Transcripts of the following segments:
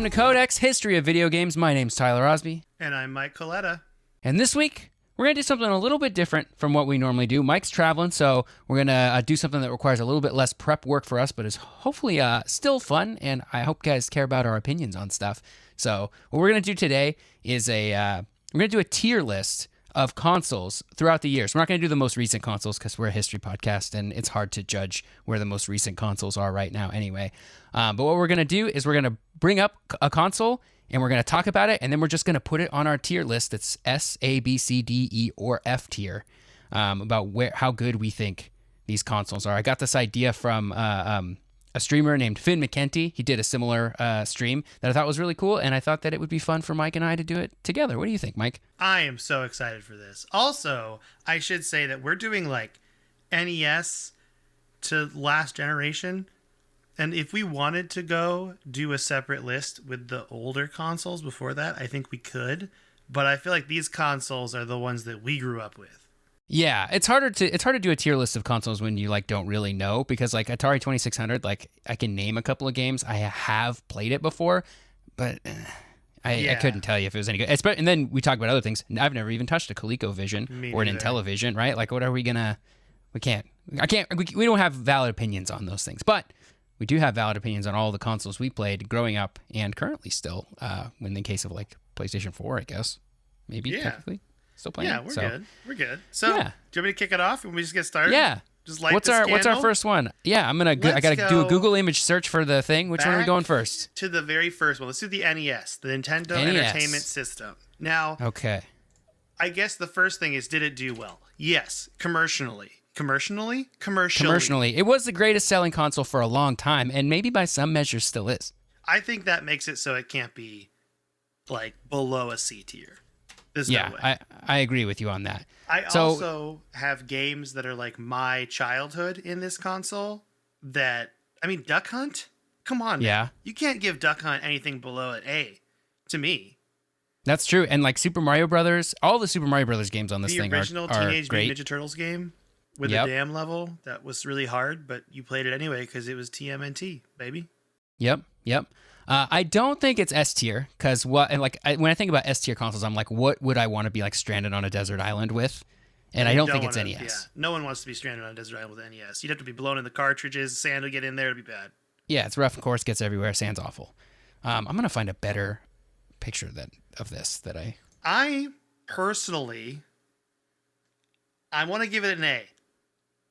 Welcome to Codex History of Video Games. My name's Tyler Osby. And I'm Mike Coletta. And this week, we're going to do something a little bit different from what we normally do. Mike's traveling, so we're going to do something that requires a little bit less prep work for us, but is hopefully still fun, and I hope you guys care about our opinions on stuff. So what we're going to do today is we're going to do a tier list of consoles throughout the years. We're not going to do the most recent consoles because we're a history podcast, and it's hard to judge where the most recent consoles are right now anyway. But what we're going to do is we're going to bring up a console, and we're going to talk about it, and then we're just going to put it on our tier list that's S, A, B, C, D, E, or F tier, about how good we think these consoles are. I got this idea from a streamer named Finn McKenty. He did a similar stream that I thought was really cool, and I thought that it would be fun for Mike and I to do it together. What do you think, Mike? I am so excited for this. Also, I should say that we're doing like NES to last generation. And if we wanted to go do a separate list with the older consoles before that, I think we could. But I feel like these consoles are the ones that we grew up with. Yeah, it's hard to do a tier list of consoles when you don't really know, because Atari 2600, I can name a couple of games. I have played it before, but I couldn't tell you if it was any good. And then we talk about other things. I've never even touched a ColecoVision or an Intellivision, right? What are we gonna? We don't have valid opinions on those things, but we do have valid opinions on all the consoles we played growing up and currently still. In the case of PlayStation 4, I guess technically. Still playing. Yeah, we're good. So, do you want me to kick it off and we just get started? Yeah. Just like what's our first one? Yeah, I gotta do a Google image search for the thing. Which one are we going first? To the very first one. Let's do the NES, the Nintendo Entertainment System. Now, okay. I guess the first thing is, did it do well? Yes, commercially. Commercially. It was the greatest selling console for a long time, and maybe by some measures still is. I think that makes it so it can't be below a C tier. There's no way. I agree with you on that. I also have games that are my childhood in this console Duck Hunt? Come on. Yeah. Man. You can't give Duck Hunt anything below an A to me. That's true. And Super Mario Brothers, all the Super Mario Brothers games on this thing are great. The original Teenage Mutant Ninja Turtles game with the dam level, that was really hard, but you played it anyway because it was TMNT, baby. Yep. I don't think it's S tier, because when I think about S tier consoles, I'm what would I want to be stranded on a desert island with? And I don't think it's NES. Yeah, no one wants to be stranded on a desert island with NES. You'd have to be blown in the cartridges, sand would get in there, it'd be bad. Yeah, it's rough, of course, gets everywhere, sand's awful. I'm going to find a better picture of this that I personally, I want to give it an A.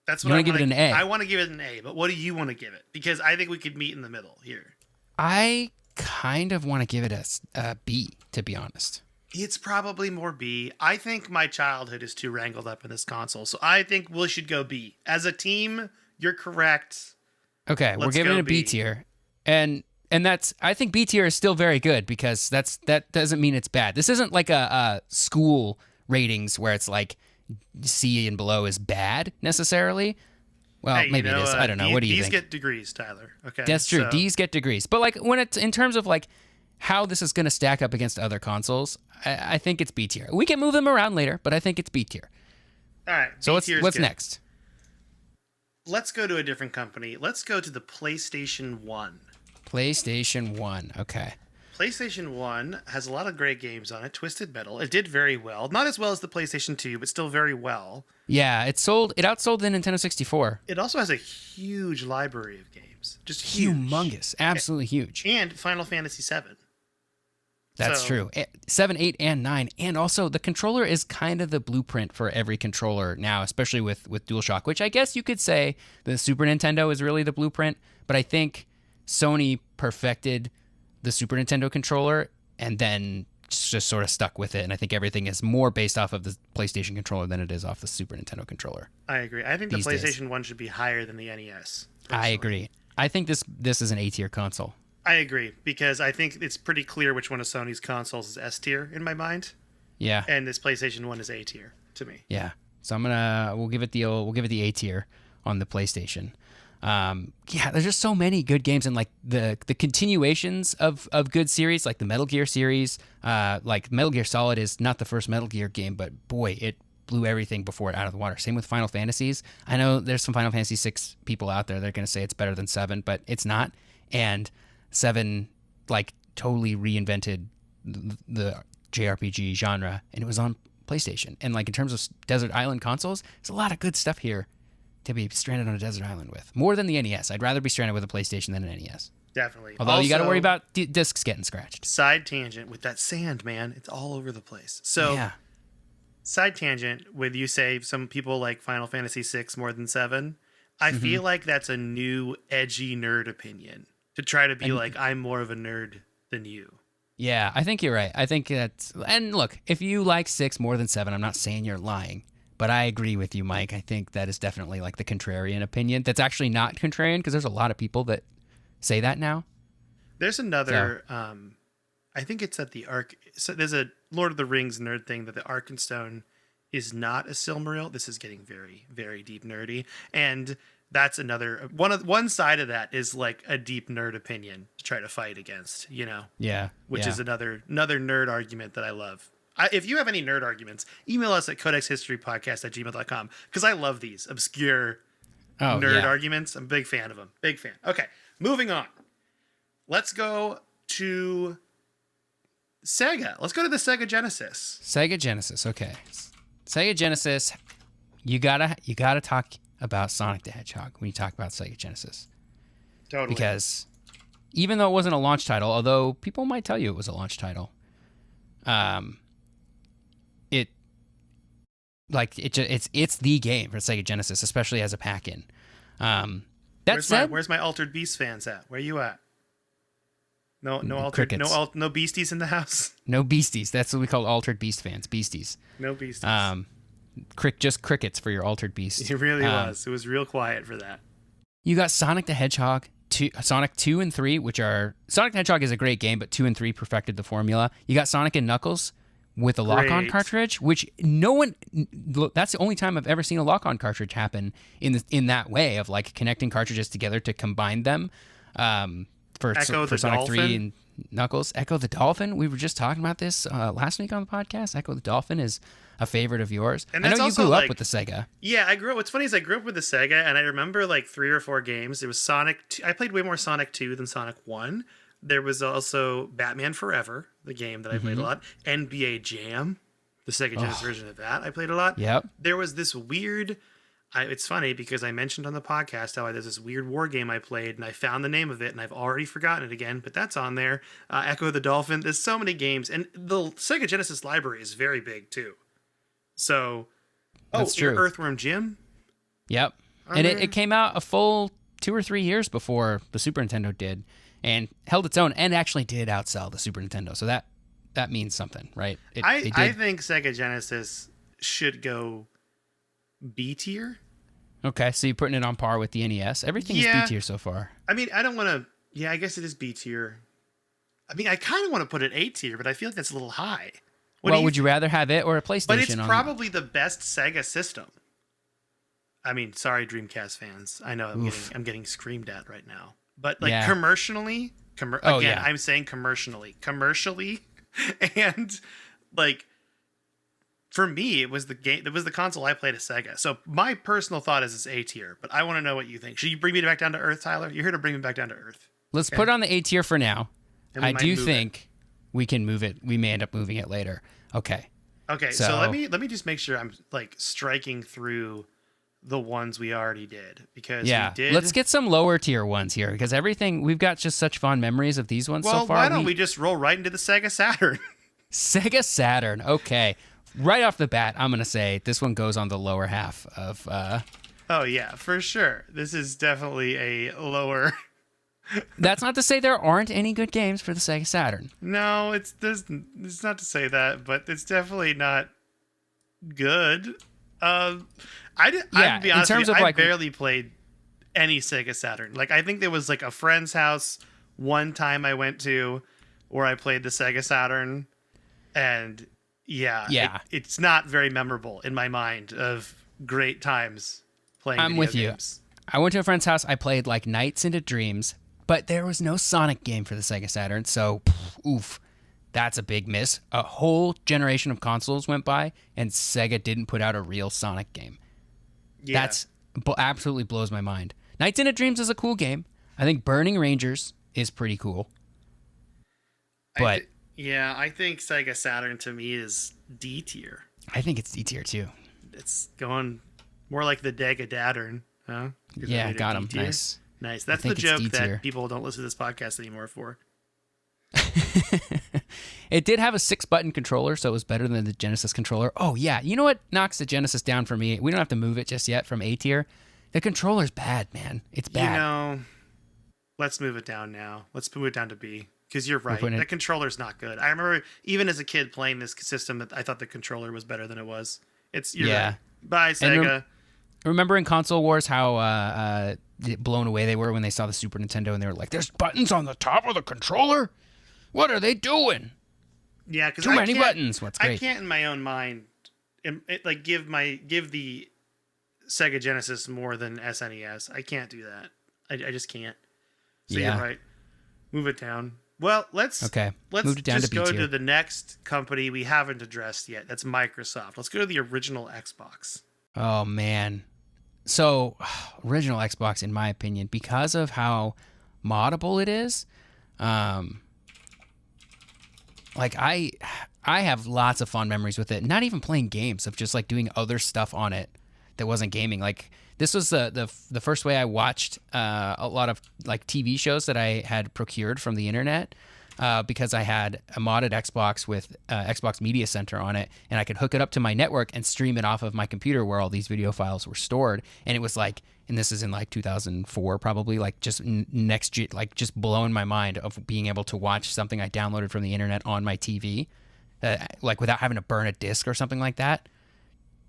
That's what I want to give it an A. I want to give it an A, but what do you want to give it? Because I think we could meet in the middle here. I kind of want to give it a B, to be honest. It's probably more B. I think my childhood is too wrangled up in this console, so I think we should go B. As a team, you're correct. Okay, we're giving it a B tier. And that's, I think B tier is still very good, because that doesn't mean it's bad. This isn't a school ratings where it's C and below is bad necessarily. Well, hey, maybe it is. I don't know. What do you think? D's get degrees, Tyler. Okay. That's true. So. D's get degrees. But when it's in terms of how this is going to stack up against other consoles, I think it's B tier. We can move them around later, but I think it's B tier. All right. So what's next? Let's go to a different company. Let's go to the PlayStation 1. PlayStation 1. Okay. PlayStation 1 has a lot of great games on it. Twisted Metal. It did very well. Not as well as the PlayStation 2, but still very well. Yeah, it outsold the Nintendo 64. It also has a huge library of games. Just huge. Humongous. Absolutely huge. And Final Fantasy 7. That's true. 7, 8, and 9. And also, the controller is kind of the blueprint for every controller now, especially with DualShock, which I guess you could say the Super Nintendo is really the blueprint. But I think Sony perfected the Super Nintendo controller and then just sort of stuck with it. And I think everything is more based off of the PlayStation controller than it is off the Super Nintendo controller. I agree. I think the PlayStation 1 should be higher than the NES. Personally. I agree. I think this is an A tier console. I agree, because I think it's pretty clear which one of Sony's consoles is S tier in my mind. Yeah. And this PlayStation 1 is A tier to me. Yeah. So we'll give it the A tier on the PlayStation. There's just so many good games, and the continuations of good series, like the Metal Gear series. Metal Gear Solid is not the first Metal Gear game, but boy, it blew everything before it out of the water. Same with Final Fantasies. I know there's some Final Fantasy 6 people out there that are going to say it's better than 7, but it's not. And 7 totally reinvented the JRPG genre, and it was on PlayStation. And like in terms of desert island consoles, there's a lot of good stuff here to be stranded on a desert island with. More than the NES. I'd rather be stranded with a PlayStation than an NES. Definitely. Although also, you got to worry about discs getting scratched. Side tangent with that sand, man. It's all over the place. So, yeah. Side tangent with you say some people like Final Fantasy VI more than 7. I feel like that's a new edgy nerd opinion to try to be like, I'm more of a nerd than you. Yeah, I think you're right. I think that's... And look, if you like 6 more than 7, I'm not saying you're lying. But I agree with you, Mike. I think that is definitely like the contrarian opinion. That's actually not contrarian because there's a lot of people that say that now. There's another... I think it's at the Ark... So there's a Lord of the Rings nerd thing that the Arkenstone is not a Silmaril. This is getting very, very deep nerdy. And that's another... One side of that is like a deep nerd opinion to try to fight against, you know? Yeah. Which is another nerd argument that I love. If you have any nerd arguments, email us at codexhistorypodcast@gmail.com because I love these obscure nerd arguments. I'm a big fan of them. Big fan. Okay, moving on. Let's go to Sega. Let's go to the Sega Genesis. Sega Genesis. Okay. Sega Genesis. You gotta talk about Sonic the Hedgehog when you talk about Sega Genesis. Totally. Because even though it wasn't a launch title, although people might tell you it was a launch title, it's the game for Sega Genesis, especially as a pack-in. Where's my Altered Beast fans at? Where you at? No altered, no beasties in the house. No beasties. That's what we call Altered Beast fans. Beasties. No beasties. Just crickets for your Altered Beast. It really was. It was real quiet for that. You got Sonic the Hedgehog, Sonic 2 and 3, which are... Sonic the Hedgehog is a great game, but 2 and 3 perfected the formula. You got Sonic and Knuckles with a lock-on cartridge, which no one... That's the only time I've ever seen a lock-on cartridge happen in that way of like connecting cartridges together to combine them. For Sonic Dolphin? 3 and Knuckles. Echo the Dolphin. We were just talking about this last week on the podcast. Echo the Dolphin is a favorite of yours. And I know you grew up with the Sega. Yeah, I grew up. What's funny is I grew up with the Sega, and I remember like 3 or 4 games. It was Sonic 2. I played way more Sonic 2 than Sonic 1. There was also Batman Forever, the game that I played a lot. NBA Jam, the Sega Genesis version of that, I played a lot. Yep. There was this weird... it's funny because I mentioned on the podcast how there's this weird war game I played, and I found the name of it, and I've already forgotten it again, but that's on there. Echo the Dolphin. There's so many games, and the Sega Genesis library is very big too. So, that's true. Earthworm Jim. Yep, and it came out a full 2 or 3 years before the Super Nintendo did, and held its own, and actually did outsell the Super Nintendo. So that means something, right? I think Sega Genesis should go B tier. Okay, so you're putting it on par with the NES. Everything is B tier so far. I mean, I don't want to... Yeah, I guess it is B tier. I mean, I kind of want to put it A tier, but I feel like that's a little high. Would you rather have it or a PlayStation? But it's probably the best Sega system. I mean, sorry, Dreamcast fans. I know I'm getting screamed at right now. But like commercially, I'm saying commercially, and like... For me, it was the game. It was the console I played at Sega. So my personal thought is it's A tier, but I want to know what you think. Should you bring me back down to earth, Tyler? You're here to bring me back down to earth. Let's put it on the A tier for now. I do think we can move it. We may end up moving it later. Okay. Okay. So let me just make sure I'm like striking through the ones we already did because we did. Let's get some lower tier ones here because everything we've got just such fond memories of these ones so far. Well, why don't we just roll right into the Sega Saturn? Sega Saturn. Okay. Right off the bat, I'm going to say this one goes on the lower half of... Oh, yeah, for sure. This is definitely a lower... That's not to say there aren't any good games for the Sega Saturn. No, it's not to say that, but it's definitely not good. I'd be honest with you, I barely played any Sega Saturn. Like, I think there was like a friend's house one time I went to where I played the Sega Saturn, and... Yeah. It's not very memorable in my mind of great times playing I'm with games. You. I went to a friend's house. I played like Nights into Dreams, but there was no Sonic game for the Sega Saturn. So, oof, that's a big miss. A whole generation of consoles went by, and Sega didn't put out a real Sonic game. Yeah. That's absolutely blows my mind. Nights into Dreams is a cool game. I think Burning Rangers is pretty cool. But I think Sega Saturn to me is D tier. I think it's D tier too. It's going more like the Dega Dattern, huh? Yeah, got him. D-tier. Nice. Nice. I That's the think it's joke D-tier. that people don't listen to this podcast anymore for. It did have a 6-button controller, so it was better than the Genesis controller. Oh, yeah. You know what knocks the Genesis down for me? We don't have to move it just yet from A tier. The controller's bad, man. It's bad. You know, let's move it down now. Let's move it down to B. Because you're right. The controller's not good. I remember even as a kid playing this system that I thought the controller was better than it was. You're right. Bye, Sega. Remember in Console Wars how blown away they were when they saw the Super Nintendo and they were like, there's buttons on the top of the controller? What are they doing? Yeah, because too many buttons. What's great? I can't in my own mind give the Sega Genesis more than SNES. I can't do that. I just can't. So you're right. Move it down. Well, let's move it down just to go B tier. to the next company we haven't addressed yet. That's Microsoft. Let's go to the original Xbox. Oh man. So original Xbox, in my opinion, because of how moddable it is, like I have lots of fond memories with it. Not even playing games, of just like doing other stuff on it that wasn't gaming. Like this was the first way I watched a lot of like TV shows that I had procured from the internet. Because I had a modded Xbox with Xbox Media Center on it, and I could hook it up to my network and stream it off of my computer where all these video files were stored. And it was like, and this is in like 2004 probably, like just like just blowing my mind of being able to watch something I downloaded from the internet on my TV, like without having to burn a disc or something like that.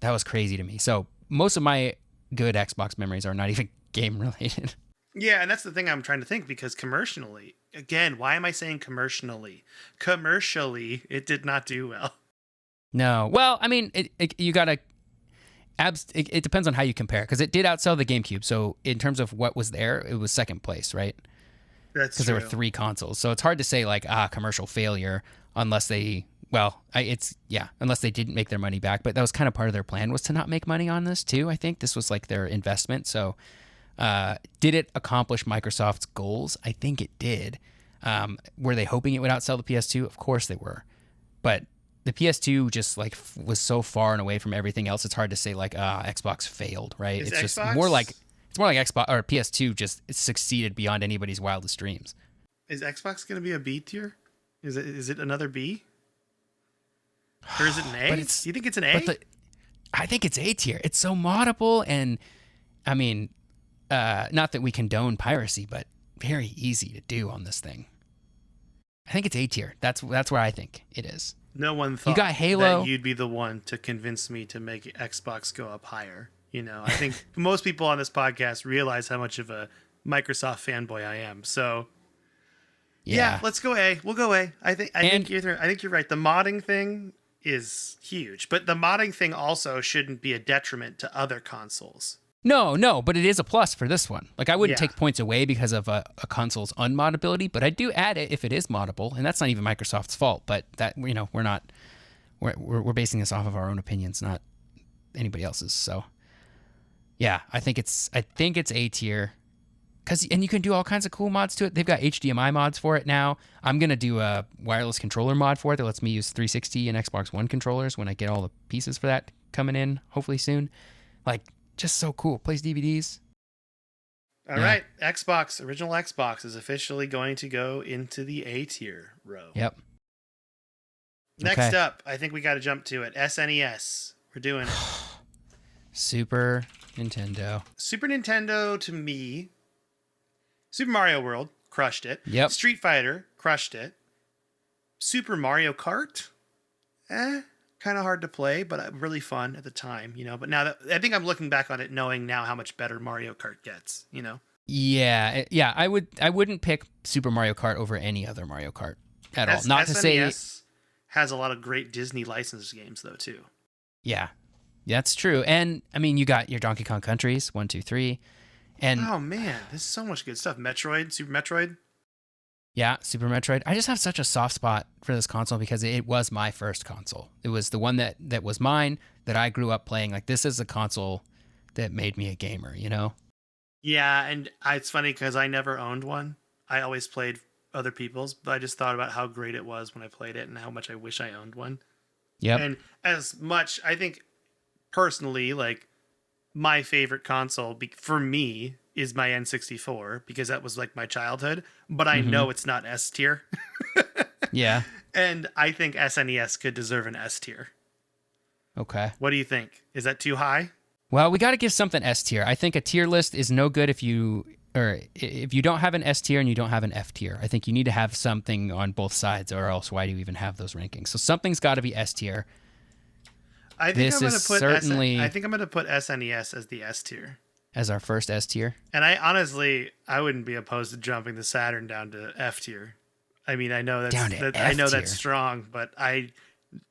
That was crazy to me. So most of my good Xbox memories are not even game related. Yeah, and that's the thing I'm trying to think, because commercially, again, why am I saying commercially? Commercially, it did not do well. No. Well, I mean, you got to... It depends on how you compare, because it did outsell the GameCube. So in terms of what was there, it was second place, right? That's because there were 3 consoles. So it's hard to say like, commercial failure unless they... Well, unless they didn't make their money back. But that was kind of part of their plan, was to not make money on this too, I think. This was like their investment. So... did it accomplish Microsoft's goals? I think it did. Were they hoping it would outsell the PS2? Of course they were. But the PS2 just like was so far and away from everything else. It's hard to say like, Xbox failed, right? It's just more like Xbox or PS2 just succeeded beyond anybody's wildest dreams. Is Xbox going to be a B tier? Is it another B? Or is it an A? Do you think it's an A? I think it's A tier. It's so moddable, and I mean, not that we condone piracy, but very easy to do on this thing. I think it's A tier. That's where I think it is. No one thought you got Halo. That you'd be the one to convince me to make Xbox go up higher. You know, I think most people on this podcast realize how much of a Microsoft fanboy I am. So, yeah, let's go A. We'll go A. I think you're right. The modding thing is huge, but the modding thing also shouldn't be a detriment to other consoles. No, but it is a plus for this one. Like I wouldn't take points away because of a console's unmoddability, but I do add it if it is moddable, and that's not even Microsoft's fault. But that, you know, we're basing this off of our own opinions, not anybody else's. So yeah, I think it's A tier, and you can do all kinds of cool mods to it. They've got HDMI mods for it now. I'm gonna do a wireless controller mod for it that lets me use 360 and Xbox One controllers when I get all the pieces for that coming in, hopefully soon. Like, just so cool. Plays DVDs. All right. Original Xbox is officially going to go into the A tier row. Yep. Next up, I think we got to jump to it. SNES. We're doing it. Super Nintendo. Super Nintendo, to me, Super Mario World, crushed it. Yep. Street Fighter, crushed it. Super Mario Kart, kind of hard to play, but really fun at the time, you know. But now that I think I'm looking back on it, knowing now how much better Mario Kart gets, you know. Yeah. I wouldn't pick Super Mario Kart over any other Mario Kart at all. Not to say SNES has a lot of great Disney licensed games though too. Yeah, that's true. And I mean, you got your Donkey Kong Countries 1, 2, 3, and oh man, there's so much good stuff. Metroid, Super Metroid. Yeah, Super Metroid. I just have such a soft spot for this console because it was my first console. It was the one that was mine, that I grew up playing. Like, this is a console that made me a gamer, you know? Yeah, and it's funny because I never owned one. I always played other people's, but I just thought about how great it was when I played it and how much I wish I owned one. Yep. And as much, I think personally, like my favorite console for me is my N64 because that was like my childhood, but I know it's not S tier. Yeah. And I think SNES could deserve an S tier. Okay. What do you think? Is that too high? Well, we got to give something S tier. I think a tier list is no good if you don't have an S tier and you don't have an F tier. I think you need to have something on both sides, or else why do you even have those rankings? So something's got to be S tier. I think I'm going to put SNES as the S tier. As our first S tier. And I wouldn't be opposed to jumping the Saturn down to F tier. I mean, I know that's strong, but I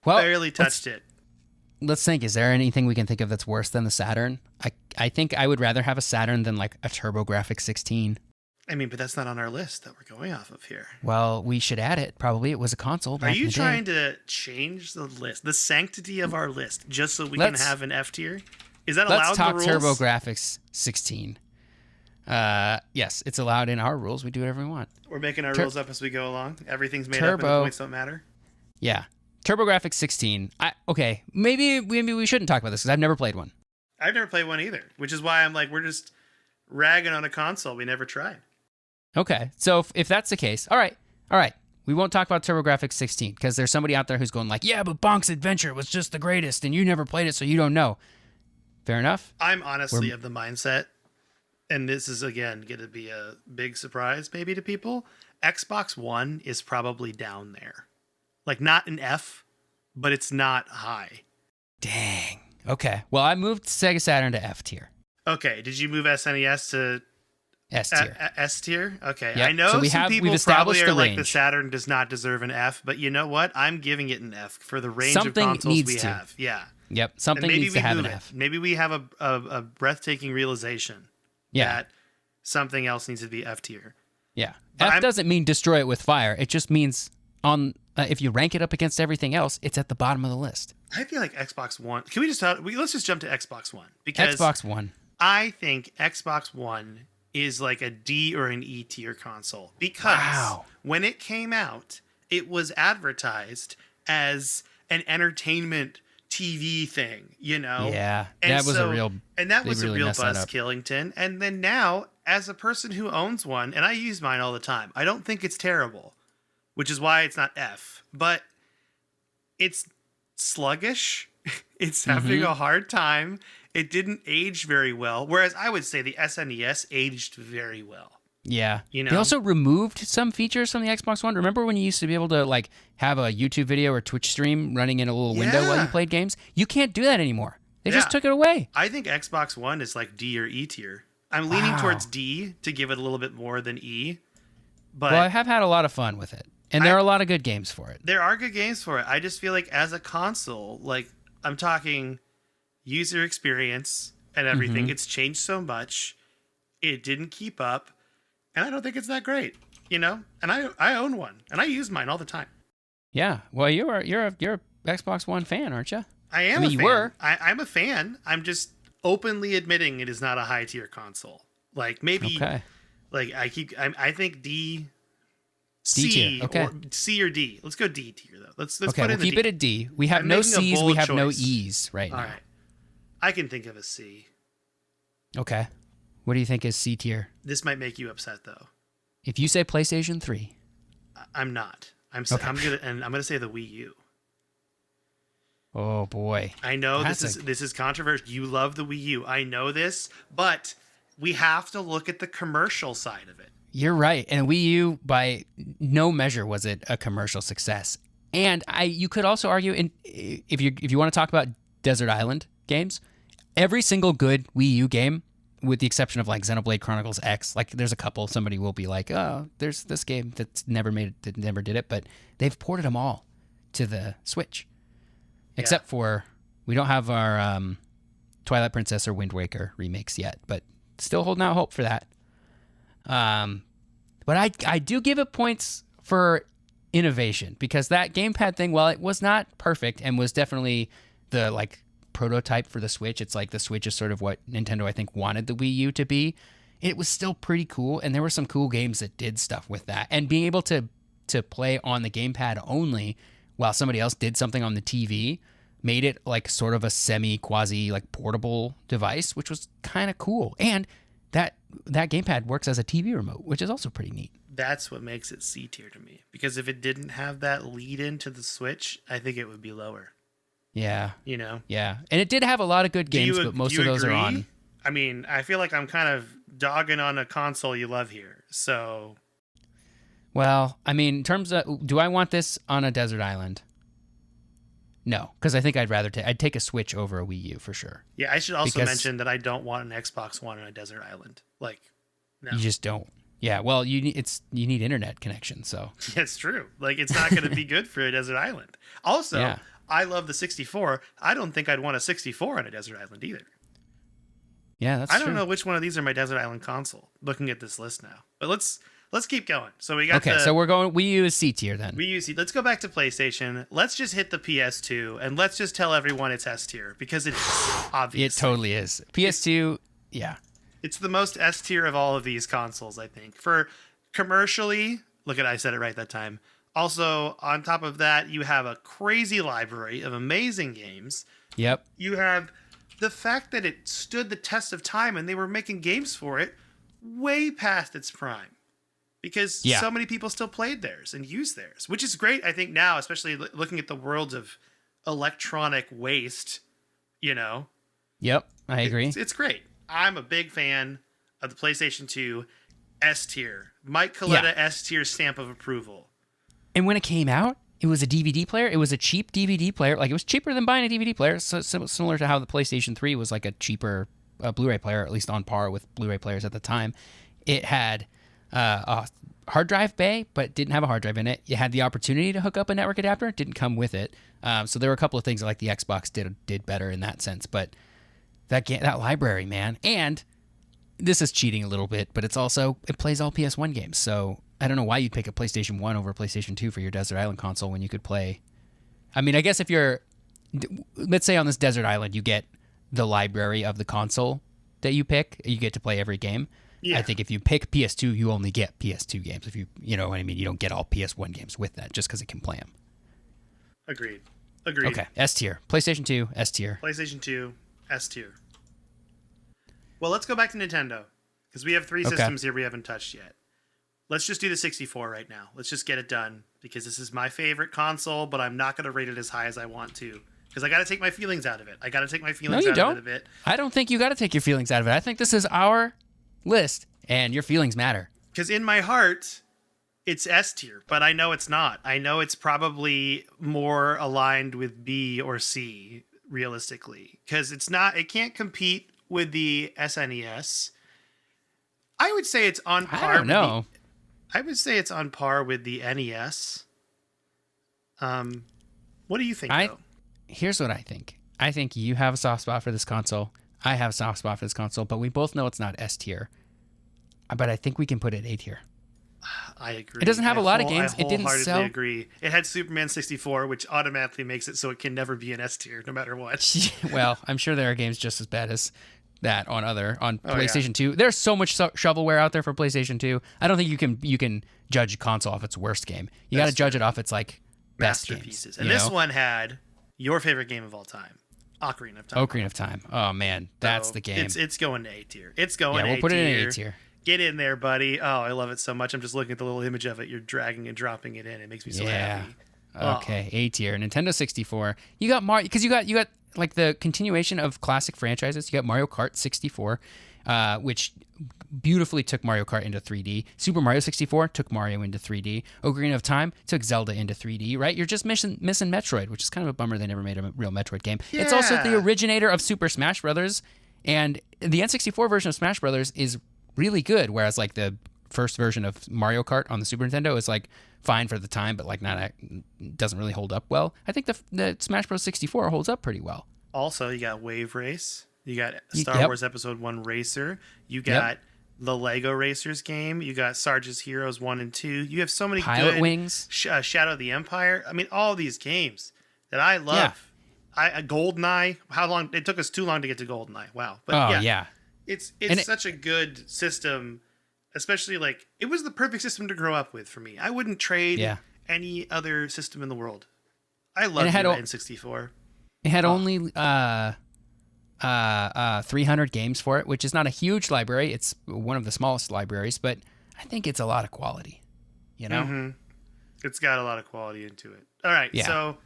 barely touched it. Let's think. Is there anything we can think of that's worse than the Saturn? I think I would rather have a Saturn than like a TurboGrafx 16. I mean, but that's not on our list that we're going off of here. Well, we should add it. Probably it was a console. Are you trying to change the list, the sanctity of our list, just so we can have an F tier? Is that allowed in the rules? Let's talk TurboGrafx 16. Yes, it's allowed in our rules. We do whatever we want. We're making our rules up as we go along. Everything's made up and the points don't matter. Yeah. TurboGrafx 16. Okay, maybe we shouldn't talk about this because I've never played one. I've never played one either, which is why I'm like, we're just ragging on a console we never tried. Okay, so if that's the case, all right. We won't talk about TurboGrafx 16 because there's somebody out there who's going like, yeah, but Bonk's Adventure was just the greatest and you never played it, so you don't know. Fair enough. I'm honestly of the mindset, and this is, again, going to be a big surprise maybe to people, Xbox One is probably down there. Like, not an F, but it's not high. Dang. Okay. Well, I moved Sega Saturn to F tier. Okay. Did you move SNES to S tier? S tier? Okay. Yep. I know so some people probably are like, the Saturn does not deserve an F, but you know what? I'm giving it an F for the range of consoles we have. Yeah. Yep. Something needs to have an F. Maybe we have a breathtaking realization that something else needs to be F tier. Yeah. F doesn't mean destroy it with fire. It just means if you rank it up against everything else, it's at the bottom of the list. I feel like Xbox One. Can we just let's just jump to Xbox One, because Xbox One. I think Xbox One is like a D or an E tier console because when it came out, it was advertised as an entertainment TV thing, you know? Yeah, that was a real buzz, Killington. And then now, as a person who owns one, and I use mine all the time, I don't think it's terrible, which is why it's not F, but it's sluggish. It's having a hard time. It didn't age very well, whereas I would say the SNES aged very well. Yeah. You know? They also removed some features from the Xbox One. Remember when you used to be able to like have a YouTube video or Twitch stream running in a little window while you played games? You can't do that anymore. They just took it away. I think Xbox One is like D or E tier. I'm leaning towards D to give it a little bit more than E. But I have had a lot of fun with it. And there are a lot of good games for it. There are good games for it. I just feel like as a console, like I'm talking user experience and everything, it's changed so much. It didn't keep up. And I don't think it's that great, you know? And I own one, and I use mine all the time. Yeah. Well, you're a Xbox One fan, aren't you? I am. You were. I'm a fan. I'm just openly admitting it is not a high tier console. Like maybe, like I think D tier. Okay. Or C or D. Let's go D tier though. Let's put we'll keep it at D. We have no C's. We have no E's right now. All right. I can think of a C. Okay. What do you think is C tier? This might make you upset though. If you say PlayStation 3. I'm not. I'm gonna say the Wii U. Oh boy. I know this is controversial. You love the Wii U. I know this, but we have to look at the commercial side of it. You're right. And Wii U, by no measure, was it a commercial success. And you could also argue, if you want to talk about Desert Island games, every single good Wii U game, with the exception of like Xenoblade Chronicles X, like there's a couple, somebody will be like, oh, there's this game that never did it, but they've ported them all to the Switch. Except for, we don't have our Twilight Princess or Wind Waker remakes yet, but still holding out hope for that. But I do give it points for innovation, because that gamepad thing, while it was not perfect and was definitely the like prototype for the Switch, it's like the Switch is sort of what Nintendo I think wanted the Wii U to be. it was still pretty cool. And there were some cool games that did stuff with that. And being able to play on the gamepad only while somebody else did something on the TV made it like sort of a quasi like portable device, which was kind of cool. And that gamepad works as a TV remote, which is also pretty neat. That's what makes it C tier to me. Because if it didn't have that lead into the Switch, I think it would be lower. Yeah. You know? Yeah. And it did have a lot of good games, but most of those are on. I mean, I feel like I'm kind of dogging on a console you love here. So. Well, I mean, in terms of, do I want this on a desert island? No, because I think I'd take a Switch over a Wii U for sure. Yeah, I should also mention that I don't want an Xbox One on a desert island. Like, no. You just don't. Yeah, well, you need internet connection, so. It's true. Like, it's not going to be good for a desert island. Also, yeah. I love the 64. I don't think I'd want a 64 on a desert island either. Yeah, that's true. I don't know which one of these are my desert island console. Looking at this list now, but let's keep going. So we got so we're going Wii U is C tier then. Wii U C. Let's go back to PlayStation. Let's just hit the PS2 and let's just tell everyone it's S tier because it is obvious. It totally is. PS2, yeah. It's the most S tier of all of these consoles, I think. For commercially, I said it right that time. Also, on top of that, you have a crazy library of amazing games. Yep. You have the fact that it stood the test of time and they were making games for it way past its prime. Because so many people still played theirs and used theirs, which is great, I think, now, especially looking at the world of electronic waste, you know? Yep, I agree. It's great. I'm a big fan of the PlayStation 2 S tier. Mike Coletta S tier stamp of approval. And when it came out, it was a DVD player. It was a cheap DVD player. Like, it was cheaper than buying a DVD player. So similar to how the PlayStation 3 was like a cheaper Blu-ray player, at least on par with Blu-ray players at the time. It had a hard drive bay, but didn't have a hard drive in it. You had the opportunity to hook up a network adapter. It didn't come with it. So there were a couple of things that, like, the Xbox did better in that sense. But that library, man. And this is cheating a little bit, but it plays all PS1 games. So I don't know why you'd pick a PlayStation 1 over a PlayStation 2 for your Desert Island console when you could play. I mean, I guess if let's say on this desert island, you get the library of the console that you pick. You get to play every game. Yeah. I think if you pick PS2, you only get PS2 games. If you know what I mean, you don't get all PS1 games with that just because it can play them. Agreed. Okay, S tier. PlayStation 2, S tier. PlayStation 2, S tier. Well, let's go back to Nintendo because we have 3 systems here we haven't touched yet. Let's just do the 64 right now. Let's just get it done because this is my favorite console, but I'm not going to rate it as high as I want to because I got to take my feelings out of it. I don't. Of it. I don't think you got to take your feelings out of it. I think this is our list and your feelings matter. Because in my heart, it's S tier, but I know it's not. I know it's probably more aligned with B or C realistically because it can't compete with the SNES. I would say it's on par. I don't know. I would say it's on par with the NES. What do you think, though? Here's what I think. I think you have a soft spot for this console. I have a soft spot for this console, but we both know it's not S tier. But I think we can put it A tier. I agree. It doesn't have a lot of games. It didn't sell. I agree. It had Superman 64, which automatically makes it so it can never be an S tier, no matter what. Well, I'm sure there are games just as bad as that on PlayStation 2. There's so much shovelware out there for PlayStation 2. I don't think you can judge a console off its worst game. You got to judge it off its like best masterpieces. And this one had your favorite game of all time, Ocarina of Time. Ocarina of Time. Oh man, that's the game. It's going to A tier. It's going. Yeah, we'll put it in A tier. Get in there, buddy. Oh, I love it so much. I'm just looking at the little image of it. You're dragging and dropping it in. It makes me so happy. Okay, A tier. Nintendo 64. You got Mario because you got like the continuation of classic franchises. You got Mario Kart 64, which beautifully took Mario Kart into 3D. Super Mario 64 took Mario into 3D. Ocarina of Time took Zelda into 3D, right? You're just missing Metroid, which is kind of a bummer they never made a real Metroid game. Yeah. It's also the originator of Super Smash Brothers, and the N64 version of Smash Brothers is really good, whereas like the first version of Mario Kart on the Super Nintendo is like fine for the time, but like doesn't really hold up well. I think the Smash Bros. 64 holds up pretty well. Also, you got Wave Race, you got Star Wars Episode 1 Racer, you got the Lego Racers game, you got Sarge's Heroes 1 and 2. You have so many Pilot good Wings, Shadow of the Empire. I mean, all these games that I love. GoldenEye. How long? It took us too long to get to GoldenEye. Wow. But It's And such a good system, especially like it was the perfect system to grow up with for me. I wouldn't trade yeah, any other system in the world. I and love you, N64. it had Oh, only 300 games for it, which is not a huge library. It's one of the smallest libraries, but I think it's a lot of quality. You know? mm-hmm. It's got a lot of quality into it. All right, Yeah. so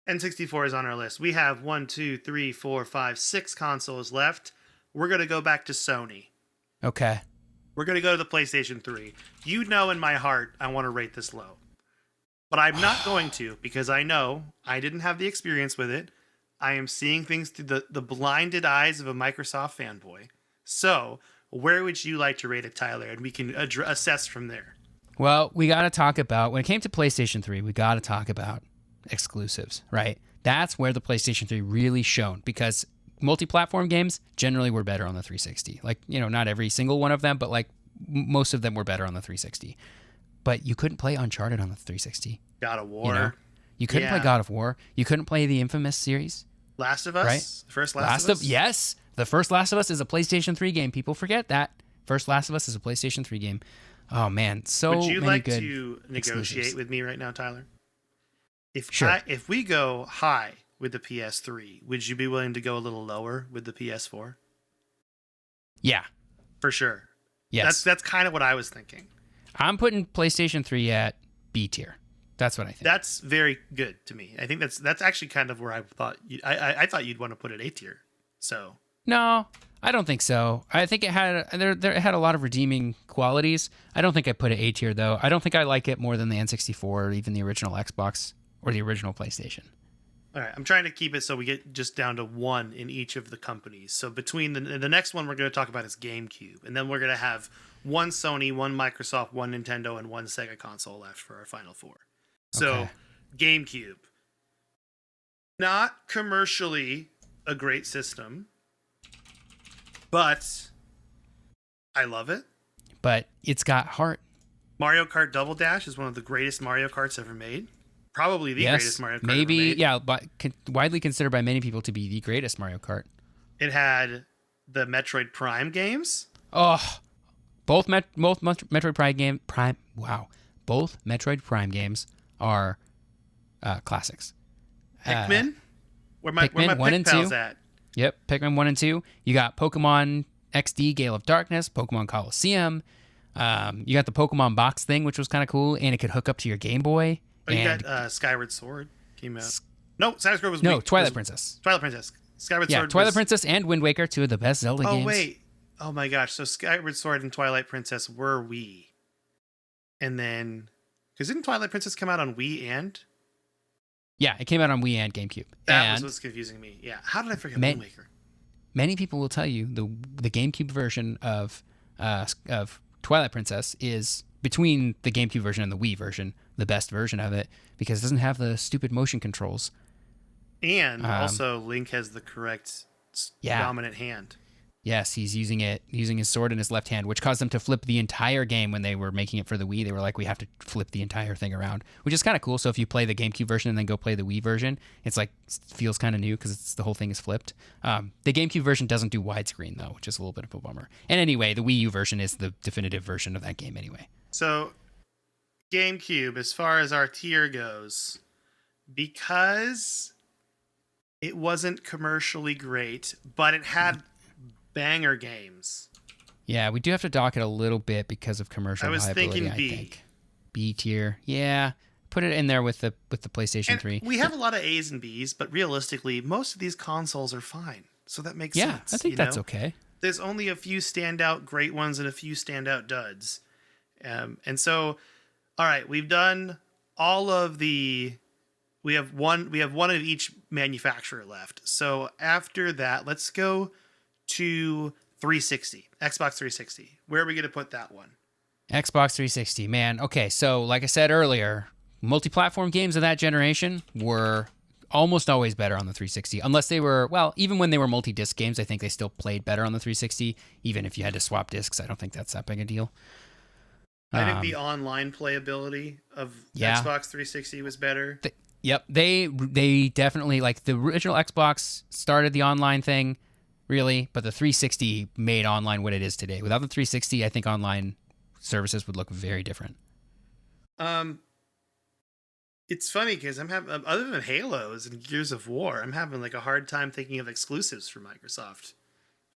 N64 is on our list. We have 6 consoles left. We're gonna go back to Sony. Okay. We're gonna go to the PlayStation 3. You know, in my heart, I want to rate this low, but I'm not going to because I know I didn't have the experience with it. I am seeing things through the blinded eyes of a Microsoft fanboy. So, where would you like to rate it, Tyler? And we can assess from there. Well, we got to talk about, when it came to PlayStation 3, we got to talk about exclusives, right? That's where the PlayStation 3 really shone because multi-platform games generally were better on the 360. Like, not every single one of them, but like most of them were better on the 360. But you couldn't play Uncharted on the 360. God of War. You couldn't play God of War. You couldn't play the Infamous series. Last of Us? Right? The first Last of Us? Yes. The first Last of Us is a PlayStation 3 game. People forget that. First Last of Us is a PlayStation 3 game. Oh, man. So would you many like good to negotiate exclusives. with me right now, Tyler? Sure. If we go high with the PS3, would you be willing to go a little lower with the PS4? Yeah. For sure. Yes. That's kind of what I was thinking. I'm putting PlayStation 3 at B tier. That's what I think. That's very good to me. I think that's actually kind of where I thought I thought you'd want to put it A tier. So No, I don't think so. I think it had it had a lot of redeeming qualities. I don't think I put it A tier though. I don't think I like it more than the N64 or even the original Xbox or the original PlayStation. all right, I'm trying to keep it so we get just down to one in each of the companies. So between the next one we're going to talk about is GameCube, and then we're going to have one Sony, one Microsoft, one Nintendo, and one Sega console left for our final four. So Okay. GameCube, not commercially a great system, but I love it. But it's got heart. Mario Kart Double Dash is one of the greatest Mario Karts ever made. Probably the Yes, greatest Mario Kart maybe ever made. yeah, but widely considered by many people to be the greatest Mario Kart. It had the Metroid Prime games. Oh, both Metroid Prime. Wow, both Metroid Prime games are classics. Pikmin. Where my Pikmin 1 Pik and pals 2. at? Yep, Pikmin 1 and 2. You got Pokemon XD Gale of Darkness, Pokemon Coliseum. You got the Pokemon box thing, which was kind of cool, and it could hook up to your Game Boy. Oh, you and got Skyward Sword came out. No, Skyward Sword was Twilight Princess. Twilight Princess. Skyward Yeah, Sword. Twilight Princess and Wind Waker, two of the best Zelda games. Oh wait. Oh my gosh. So Skyward Sword and Twilight Princess were Wii, and then because didn't Twilight Princess come out on Wii and? Yeah, it came out on Wii and GameCube. That was And what's confusing me. Yeah. How did I forget Ma- Wind Waker? many people will tell you the GameCube version of Twilight Princess is between the GameCube version and the Wii version the best version of it because it doesn't have the stupid motion controls. And also Link has the correct dominant hand. Yes, he's using his sword in his left hand, which caused them to flip the entire game when they were making it for the Wii. They were like, we have to flip the entire thing around, which is kind of cool. So if you play the GameCube version and then go play the Wii version, it's like feels kind of new because the whole thing is flipped. The GameCube version doesn't do widescreen though, which is a little bit of a bummer. And anyway, the Wii U version is the definitive version of that game anyway. So GameCube, as far as our tier goes, because it wasn't commercially great, but it had banger games. Yeah, we do have to dock it a little bit because of commercial I was viability, thinking I B. think. B tier. Yeah. Put it in there with the PlayStation And 3. we have a lot of A's and B's, but realistically, most of these consoles are fine. So that makes sense. I think that's okay. There's only a few standout great ones and a few standout duds. And so, all right, we've done all of the... We have one of each manufacturer left. So after that, let's go to 360, Xbox 360. Where are we going to put that one? Xbox 360, man. Okay, so like I said earlier, multi-platform games of that generation were almost always better on the 360, unless they were, well, even when they were multi-disc games, I think they still played better on the 360, even if you had to swap discs. I don't think that's that big a deal. I think the online playability of Xbox 360 was better. Yep, they definitely, like, the original Xbox started the online thing. really, but the 360 made online what it is today. Without the 360, I think online services would look very different. It's funny because I'm having, other than Halos and Gears of War, I'm having like a hard time thinking of exclusives for Microsoft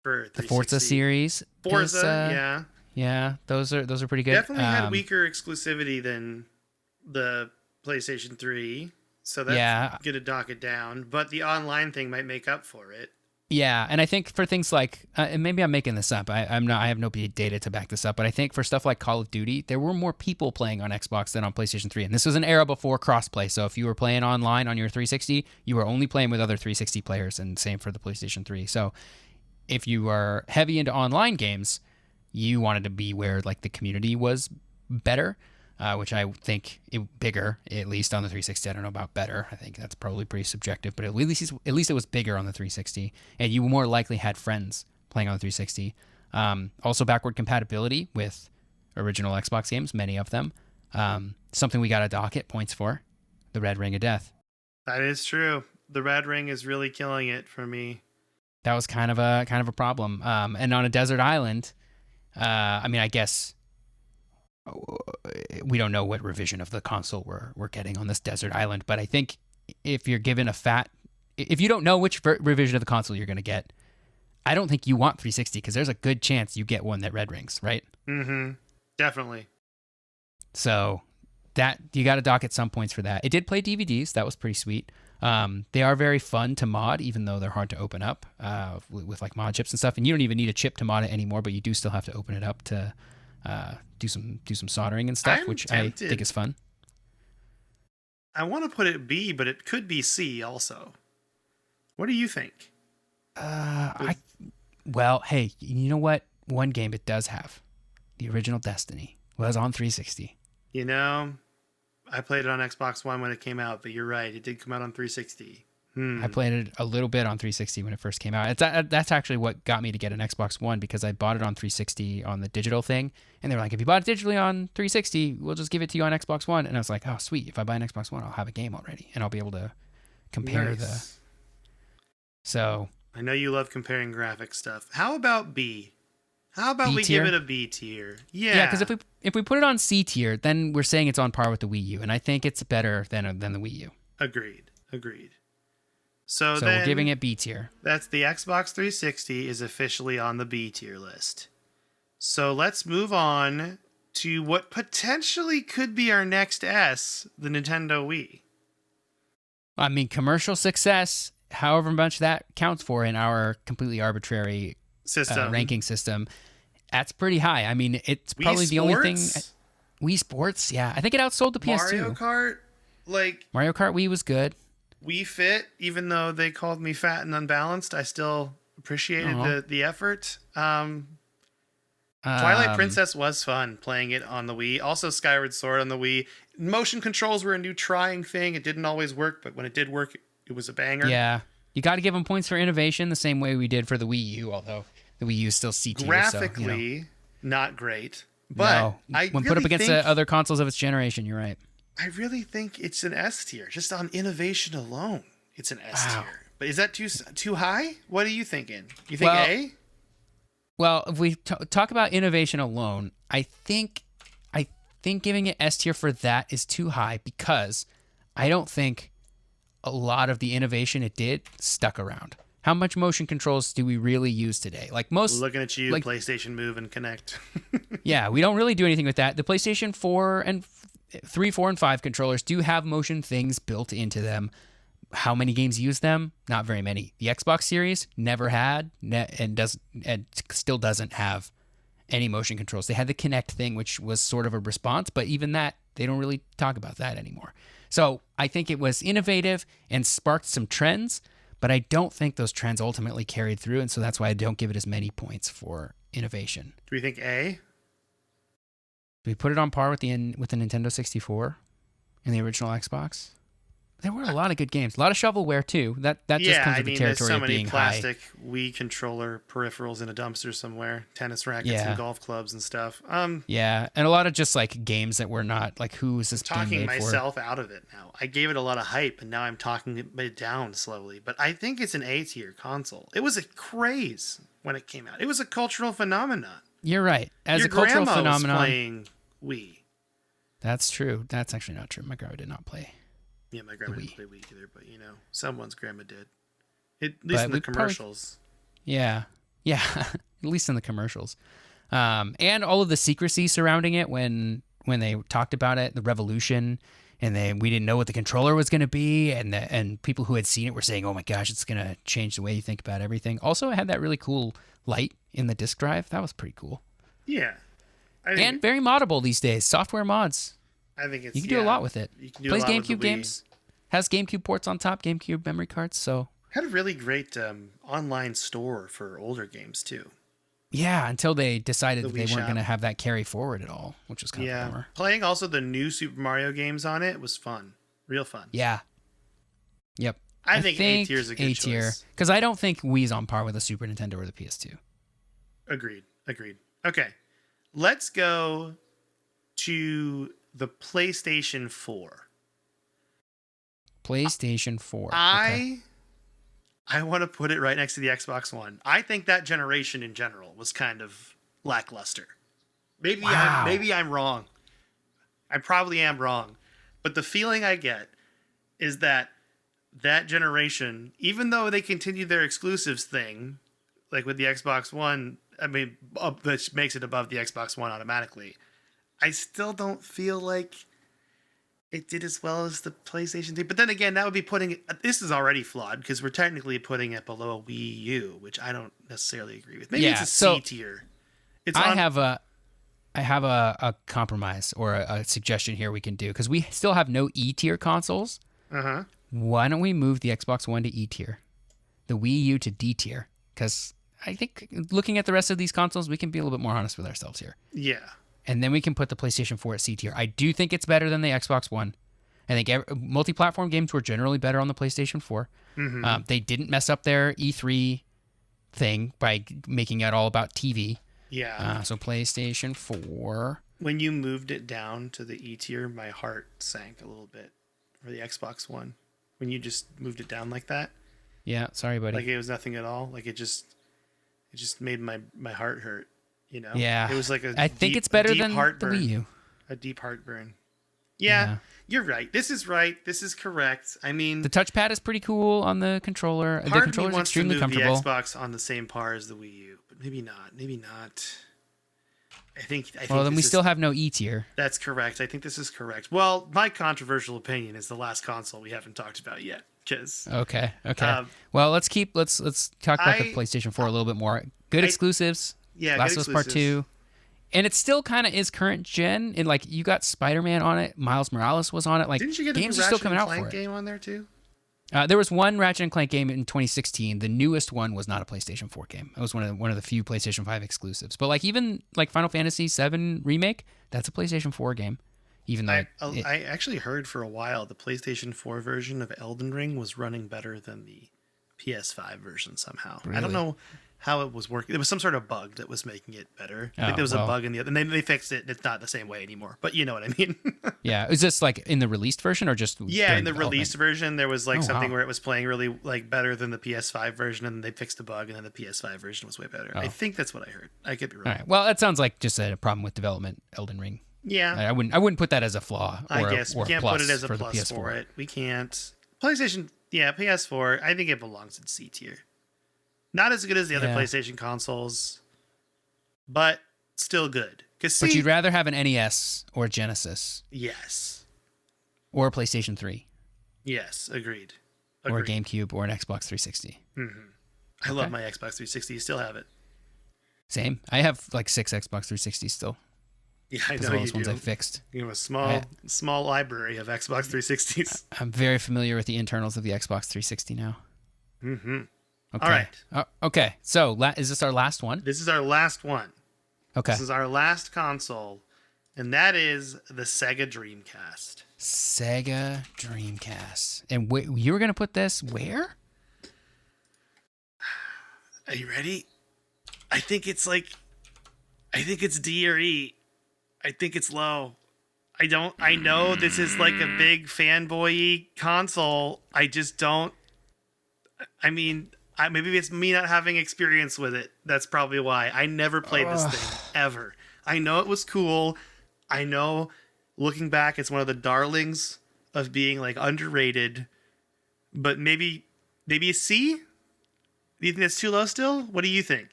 for 360. The Forza series, Forza, yeah, those are pretty good. definitely had weaker exclusivity than the PlayStation 3, so that's gonna dock it down. But the online thing might make up for it. Yeah, and I think for things like, and maybe I'm making this up. I have no data to back this up, but I think for stuff like Call of Duty, there were more people playing on Xbox than on PlayStation 3, and this was an era before crossplay. So if you were playing online on your 360, you were only playing with other 360 players, and same for the PlayStation 3. So if you are heavy into online games, you wanted to be where like the community was better. Which I think bigger, at least on the 360. I don't know about better. I think that's probably pretty subjective, but at least it was bigger on the 360, and you more likely had friends playing on the 360. Also, backward compatibility with original Xbox games, many of them. Something we got to docket points for, the Red Ring of Death. That is true. The Red Ring is really killing it for me. That was kind of a problem. And on a desert island, I mean, I guess we don't know what revision of the console we're getting on this desert island, but I think if you're given if you don't know which revision of the console you're going to get, I don't think you want 360 because there's a good chance you get one that red rings, right? Mm-hmm. Definitely. So that you got to docket some points for that. It did play DVDs. That was pretty sweet. They are very fun to mod, even though they're hard to open up with like mod chips and stuff. And you don't even need a chip to mod it anymore, but you do still have to open it up to do some soldering and stuff, which tempted. I think is fun. I want to put it B, but it could be C also. What do you think? Well, hey, you know what? One game it does have, the original Destiny, was on 360. You know, I played it on Xbox One when it came out, but you're right, it did come out on 360. I played it a little bit on 360 when it first came out. That's actually what got me to get an Xbox One, because I bought it on 360 on the digital thing, and they were like, if you bought it digitally on 360, we'll just give it to you on Xbox One. And I was like, oh, sweet. If I buy an Xbox One, I'll have a game already, and I'll be able to compare So I know you love comparing graphic stuff. How about B? How about we give it a B tier? Yeah, because if we put it on C tier, then we're saying it's on par with the Wii U, and I think it's better than the Wii U. Agreed. So we're giving it B tier. That's the Xbox 360 is officially on the B tier list. So let's move on to what potentially could be our next S, the Nintendo Wii. I mean, commercial success, however much that counts for in our completely arbitrary ranking system, that's pretty high. I mean, it's probably the only thing. Wii Sports, yeah. I think it outsold the PS2. Mario Kart Wii was good. Wii Fit, even though they called me fat and unbalanced, I still appreciated the effort. Twilight Princess was fun playing it on the Wii. Also Skyward Sword on the Wii. Motion controls were a new trying thing. It didn't always work, but when it did work, it was a banger. Yeah. You got to give them points for innovation the same way we did for the Wii U, although the Wii U is still C tier. Graphically, not great. But when put up against the other consoles of its generation, you're right. I really think it's an S tier. Just on innovation alone, it's an S tier. But is that too high? What are you thinking? You think A? Well, if we talk about innovation alone, I think giving it S tier for that is too high, because I don't think a lot of the innovation it did stuck around. How much motion controls do we really use today? Like most, looking at you, PlayStation Move and Connect. Yeah, we don't really do anything with that. The PlayStation 4 and 3, 4, and 5 controllers do have motion things built into them. How many games use them? Not very many. The Xbox Series never had and still doesn't have any motion controls. They had the Kinect thing, which was sort of a response, but even that, they don't really talk about that anymore. So I think it was innovative and sparked some trends, but I don't think those trends ultimately carried through, and so that's why I don't give it as many points for innovation. Do we think A? Do we put it on par with the Nintendo 64 and the original Xbox? There were a lot of good games. A lot of shovelware too. That just Yeah, comes I with the mean, there's territory so of many being high. plastic Wii controller peripherals in a dumpster somewhere, tennis rackets Yeah. and golf clubs and stuff. Yeah, and a lot of just like games that were not like, who is this game Talking made for? myself out of it now. I gave it a lot of hype, and now I'm talking it down slowly. But I think it's an A tier console. It was a craze when it came out. It was a cultural phenomenon. You're right. As Your a cultural grandma phenomenon, was playing Wii. that's true. That's actually not true. My grandma did not play. Yeah, my grandma didn't Wii. play Wii either, but someone's grandma did. At least But in the we probably- commercials. Yeah, yeah. At least in the commercials, and all of the secrecy surrounding it when they talked about it, the revolution, and we didn't know what the controller was going to be, and people who had seen it were saying, "Oh my gosh, it's going to change the way you think about everything." Also, it had that really cool light in the disk drive. That was pretty cool. Yeah. And very moddable these days. Software mods. I think it's You can do a lot with it. You can do Plays a lot with the GameCube Wii. games. Has GameCube ports on top, GameCube memory cards. So Had a really great online store for older games too. yeah, until they decided The that they Wii weren't Shop. going to have that carry forward at all, which was kind of a bummer. Playing also the new Super Mario games on it was fun, real fun. Yeah. Yep. I think A tier is a good choice. Because I don't think Wii's on par with the Super Nintendo or the PS2. Agreed. Okay, let's go to the PlayStation 4. PlayStation 4. Okay. I want to put it right next to the Xbox One. I think that generation in general was kind of lackluster. Maybe Wow. I'm wrong. I probably am wrong. But the feeling I get is that generation, even though they continued their exclusives thing, like with the Xbox One, which makes it above the Xbox One automatically, I still don't feel like it did as well as the PlayStation 2. But then again, that would be putting it, this is already flawed because we're technically putting it below a Wii U, which I don't necessarily agree with. Maybe Yeah, it's a so C tier. I have a compromise or a suggestion here we can do, because we still have no E tier consoles. Uh-huh. Why don't we move the Xbox One to E tier, the Wii U to D tier? Because I think looking at the rest of these consoles, we can be a little bit more honest with ourselves here. Yeah. And then we can put the PlayStation 4 at C tier. I do think it's better than the Xbox One. I think multi-platform games were generally better on the PlayStation 4. Mm-hmm. They didn't mess up their E3 thing by making it all about TV. Yeah. So PlayStation 4. When you moved it down to the E tier, my heart sank a little bit for the Xbox One. When you just moved it down like that. Yeah, sorry, buddy. Like it was nothing at all. Like it just made my heart hurt. Yeah. It was like I think it's better than the heartburn. Wii U. A deep heartburn. Yeah, you're right. This is right. This is correct. I mean, The touchpad is pretty cool on the controller. The part of me controller is wants to extremely move comfortable. the Xbox on the same par as the Wii U, but maybe not. Maybe not. I think Well, then we this still is, have no E tier. That's correct. I think this is correct. Well, my controversial opinion is the last console we haven't talked about yet. Because Okay. Well, let's talk about the I- PlayStation 4 a little bit more. Good exclusives. yeah, Last good of Us Part exclusives. 2. And it still kind of is current gen. And like you got Spider-Man on it, Miles Morales was on it. Like Didn't you get a games new are still Ratchet coming and out Clank for it. game on there too? There was one Ratchet and Clank game in 2016. The newest one was not a PlayStation 4 game. It was one of the few PlayStation 5 exclusives. But like even like Final Fantasy VII Remake, that's a PlayStation 4 game. Even though I actually heard for a while the PlayStation 4 version of Elden Ring was running better than the PS5 version somehow. I don't Really? know how it was working. There was some sort of bug that was making it better. I think Oh, there was well. a bug in the other, and they fixed it. And it's not the same way anymore. But you know what I mean? yeah, is this like in the released version or just Yeah, during in the development? released version, there was like Oh, something wow. where it was playing really like better than the PS5 version, and they fixed the bug, and then the PS5 version was way better. I Oh. think that's what I heard. I could be wrong. All right. Well, that sounds like just a problem with development. Elden Ring. Yeah, I wouldn't put that as a flaw. Or I guess or we can't plus put it as a for the plus PS4. for it. We can't. PlayStation, yeah, PS4. I think it belongs in C tier. Not as good as the other Yeah. PlayStation consoles, but still good. But you'd rather have an NES or Genesis Yes, or a PlayStation 3 yes, agreed. or a GameCube or an Xbox 360. I love my Xbox 360. You still have it. Same. I have like 6 Xbox 360s still. Yeah, I As know well you as ones do. I fixed. You have a small library of Xbox 360s. I'm very familiar with the internals of the Xbox 360 now. Mm-hmm. Okay. All right. Okay. So is this our last one? This is our last one. Okay. This is our last console, and that is the Sega Dreamcast. Sega Dreamcast. And you were going to put this where? Are you ready? I think it's D or E. I think it's low. I know this is like a big fanboy console. I just don't. I mean, maybe it's me not having experience with it. That's probably why. I never played this thing, ever. I know it was cool. I know, looking back, it's one of the darlings of being like underrated. But maybe a C? Do you think that's too low still? What do you think?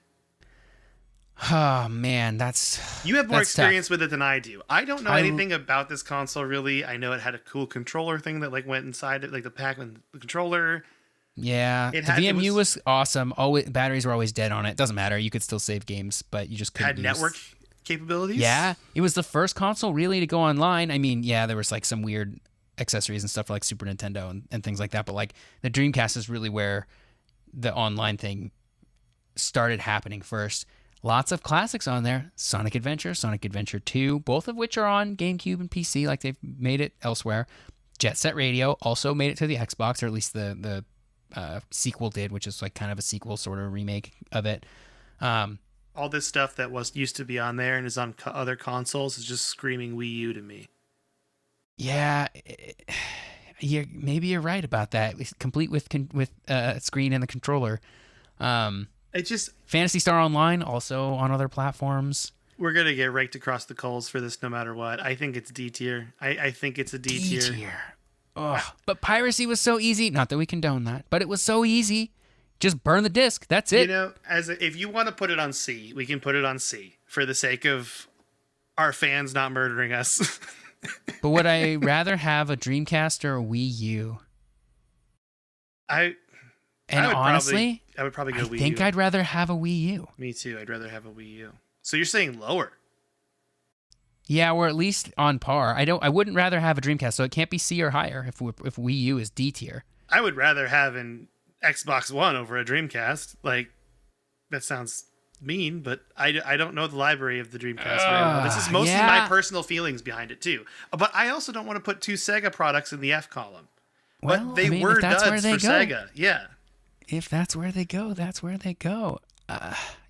Oh man, you have more experience tough. with it than I do. I don't know anything about this console really. I know it had a cool controller thing that like went inside it, like the pack and the controller. Yeah, the VMU was awesome. Always, batteries were always dead on it. Doesn't matter. You could still save games, but you just couldn't had network capabilities. Yeah, it was the first console really to go online. I mean, yeah, there was like some weird accessories and stuff for like Super Nintendo and things like that. But like the Dreamcast is really where the online thing started happening first. Lots of classics on there. Sonic Adventure, Sonic Adventure 2, both of which are on GameCube and PC, like they've made it elsewhere. Jet Set Radio also made it to the Xbox, or at least the sequel did, which is like kind of a sequel sort of remake of it. All this stuff that used to be on there and is on other consoles is just screaming Wii U to me. Yeah, maybe you're right about that. Complete with screen and the controller. It just Phantasy Star Online also on other platforms. We're gonna get raked across the coals for this no matter what. I think it's D tier. I think it's a D tier. Oh, but piracy was so easy. Not that we condone that, but it was so easy. Just burn the disc. That's it. You know, if you want to put it on C, we can put it on C for the sake of our fans not murdering us. But would I rather have a Dreamcast or a Wii U? Honestly, I would probably go Wii U. I think I'd rather have a Wii U. Me too. I'd rather have a Wii U. So you're saying lower? Yeah, we're at least on par. I wouldn't rather have a Dreamcast, so it can't be C or higher if Wii U is D tier. I would rather have an Xbox One over a Dreamcast. Like, that sounds mean, but I don't know the library of the Dreamcast very well. This is mostly my personal feelings behind it too. But I also don't want to put two Sega products in the F column. Well, but they were duds for Sega. Yeah. If that's where they go, that's where they go.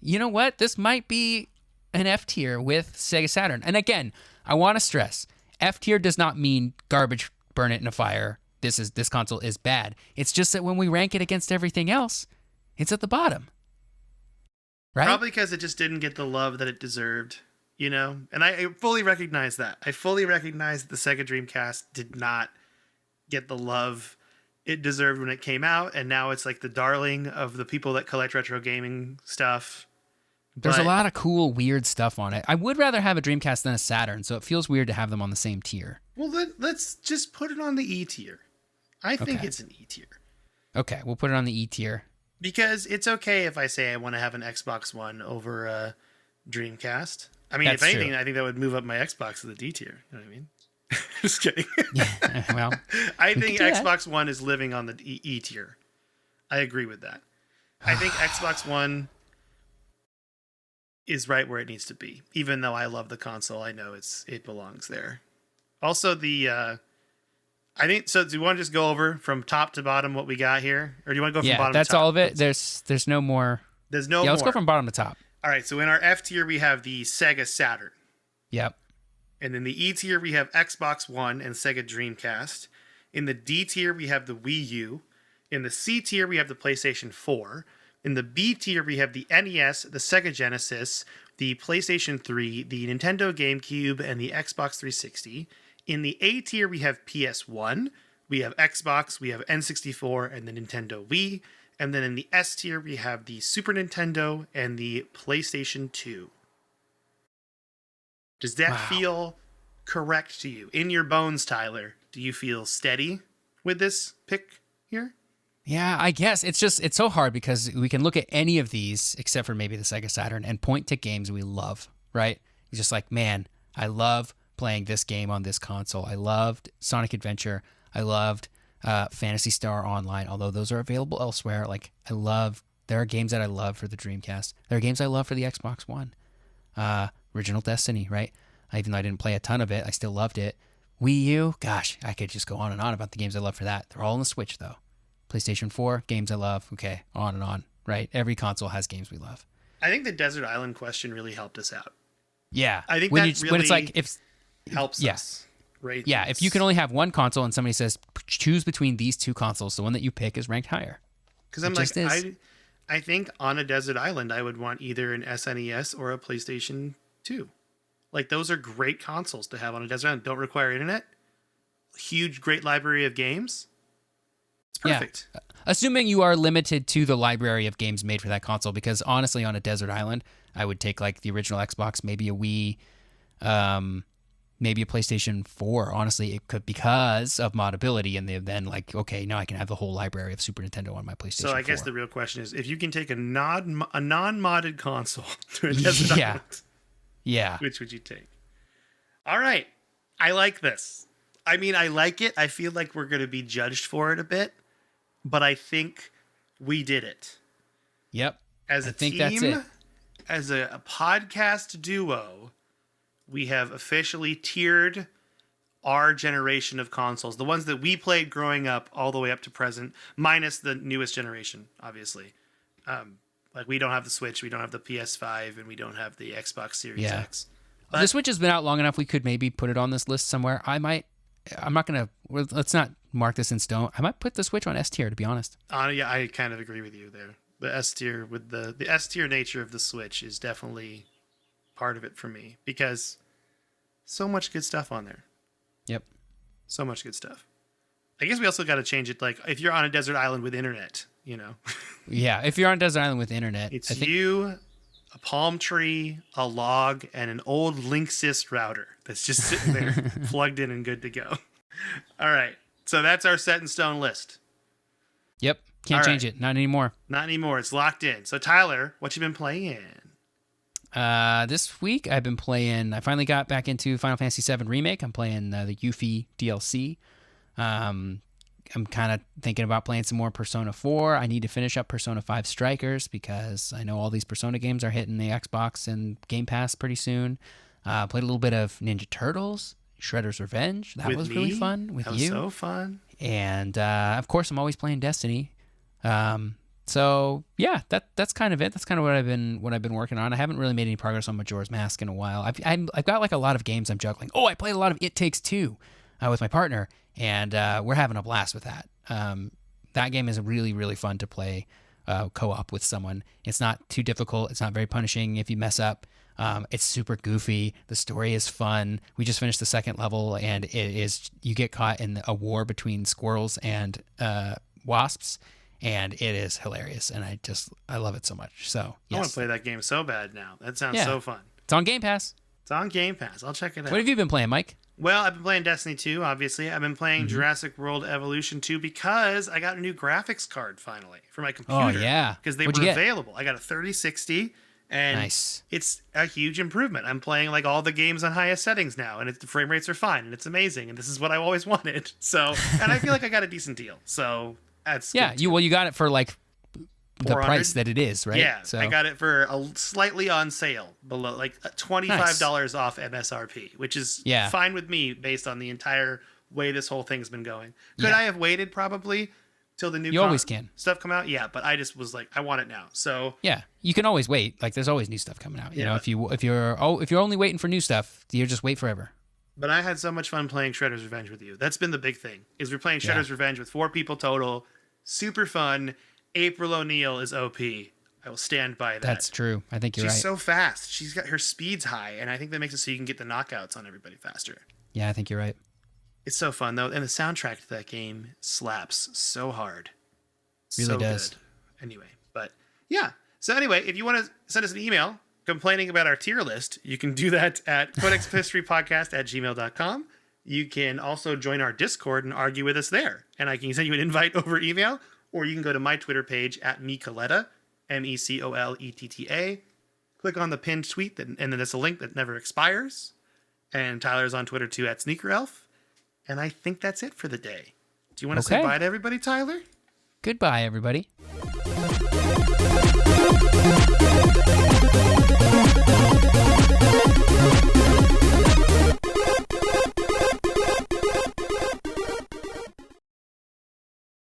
You know what? This might be an F tier with Sega Saturn. And again, I want to stress, F tier does not mean garbage, burn it in a fire. This console is bad. It's just that when we rank it against everything else, it's at the bottom. Right? Probably because it just didn't get the love that it deserved, you know? And I fully recognize that. I fully recognize that the Sega Dreamcast did not get the love it deserved when it came out, and now it's like the darling of the people that collect retro gaming stuff. There's a lot of cool, weird stuff on it. I would rather have a Dreamcast than a Saturn, so it feels weird to have them on the same tier. Well, then let's just put it on the E tier. I think it's an E tier. Okay, we'll put it on the E tier. Because it's okay if I say I want to have an Xbox One over a Dreamcast. I mean, That's if anything, true. I think that would move up my Xbox to the D tier. You know what I mean? Just kidding. Yeah, well, I think Xbox One is living on the E tier. I agree with that. I think Xbox One is right where it needs to be. Even though I love the console, I know it belongs there. Also, I think so. Do you want to just go over from top to bottom what we got here, or do you want to go from bottom to top? Yeah, that's all of it. There's no more. There's no more. Let's go from bottom to top. All right. So in our F tier, we have the Sega Saturn. Yep. And in the E tier, we have Xbox One and Sega Dreamcast. In the D tier, we have the Wii U. In the C tier, we have the PlayStation 4. In the B tier, we have the NES, the Sega Genesis, the PlayStation 3, the Nintendo GameCube, and the Xbox 360. In the A tier, we have PS1, we have Xbox, we have N64, and the Nintendo Wii. And then in the S tier, we have the Super Nintendo and the PlayStation 2. Does that feel correct to you? In your bones, Tyler, do you feel steady with this pick here? Yeah, I guess. It's so hard because we can look at any of these, except for maybe the Sega Saturn, and point to games we love, right? It's just like, man, I love playing this game on this console. I loved Sonic Adventure. I loved Phantasy Star Online, although those are available elsewhere. Like, there are games that I love for the Dreamcast. There are games I love for the Xbox One. Original Destiny, right? Even though I didn't play a ton of it, I still loved it. Wii U, gosh, I could just go on and on about the games I love for that. They're all on the Switch, though. PlayStation 4, games I love. Okay, on and on, right? Every console has games we love. I think the Desert Island question really helped us out. Yeah. I think when that when it's like, helps yeah. us. Right. Yeah, if you can only have one console and somebody says, choose between these two consoles, the one that you pick is ranked higher. Because I'm like, I think on a desert island, I would want either an SNES or a PlayStation 2. Like, those are great consoles to have on a desert island. Don't require internet. Huge, great library of games. It's perfect. Yeah. Assuming you are limited to the library of games made for that console, because honestly, on a desert island, I would take like the original Xbox, maybe a Wii, maybe a PlayStation 4. Honestly, it could, because of modability, and then like, okay, now I can have the whole library of Super Nintendo on my PlayStation 4. So I guess the real question is, if you can take a non-modded console to a desert island, yeah, which would you take? All right, I like this. I mean, I like it. I feel like we're going to be judged for it a bit, but I think we did it. Yep. As a team, that's it. As a podcast duo, we have officially tiered our generation of consoles, the ones that we played growing up all the way up to present, minus the newest generation, obviously. Like, we don't have the Switch, we don't have the PS5, and we don't have the Xbox Series X. But the Switch has been out long enough. We could maybe put it on this list somewhere. Let's not mark this in stone. I might put the Switch on S tier, to be honest. Yeah, I kind of agree with you there. The S tier, with the S tier nature of the Switch, is definitely part of it for me, because so much good stuff on there. Yep. So much good stuff. I guess we also got to change it. Like, if you're on a desert island with internet, you know. Yeah, if you're on a desert island with internet, it's you, a palm tree, a log, and an old Linksys router that's just sitting there, plugged in and good to go. All right, so that's our set in stone list. Yep, can't change it. Not anymore. Not anymore. It's locked in. So Tyler, what you been playing? This week I've been playing. I finally got back into Final Fantasy VII Remake. I'm playing the Yuffie DLC. I'm kind of thinking about playing some more Persona 4. I need to finish up Persona 5 Strikers, because I know all these Persona games are hitting the Xbox and Game Pass pretty soon. Played a little bit of Ninja Turtles, Shredder's Revenge. That was really fun with you. That was so fun. And of course, I'm always playing Destiny. So yeah, that's kind of it. That's kind of what I've been working on. I haven't really made any progress on Majora's Mask in a while. I've got like a lot of games I'm juggling. Oh, I played a lot of It Takes Two with my partner, and we're having a blast with that. That game is really, really fun to play co-op with someone. It's not too difficult. It's not very punishing if you mess up. It's super goofy. The story is fun. We just finished the second level, and you get caught in a war between squirrels and wasps, and it is hilarious. And I love it so much. So yes. I want to play that game so bad now. That sounds so fun. It's on Game Pass. It's on Game Pass. I'll check it out. What have you been playing, Mike? Well, I've been playing Destiny 2, obviously. I've been playing Jurassic World Evolution 2 because I got a new graphics card finally for my computer. Oh, yeah. Because they What'd were you get? available. I got a 3060, and Nice. It's a huge improvement. I'm playing like all the games on highest settings now, and the frame rates are fine, and it's amazing, and this is what I always wanted. So, and I feel like I got a decent deal. So that's good. You got it for like the 400? price that it is, right? Yeah, So I got it for slightly on sale, below like $25 off MSRP, which is fine with me based on the entire way this whole thing's been going. Could I have waited probably till the new always can stuff come out? Yeah, but I just was like, I want it now. So yeah, you can always wait. Like there's always new stuff coming out. You know, if you're only waiting for new stuff, you just wait forever. But I had so much fun playing Shredder's Revenge with you. That's been the big thing. Is we're playing Shredder's Revenge with 4 people total. Super fun. April O'Neil is OP. I will stand by that. That's true. I think you're right. She's so fast. She's got her speed's high, and I think that makes it so you can get the knockouts on everybody faster. Yeah, I think you're right. It's so fun though, and the soundtrack to that game slaps so hard. Really so does. Good. Anyway, but yeah. So anyway, if you want to send us an email complaining about our tier list, you can do that at codexhistorypodcast@gmail.com. You can also join our Discord and argue with us there, and I can send you an invite over email. Or you can go to my Twitter page at Mecoletta, MECOLETTA. Click on the pinned tweet, and then there's a link that never expires. And Tyler's on Twitter too at SneakerElf. And I think that's it for the day. Do you want to say bye to everybody, Tyler? Goodbye, everybody.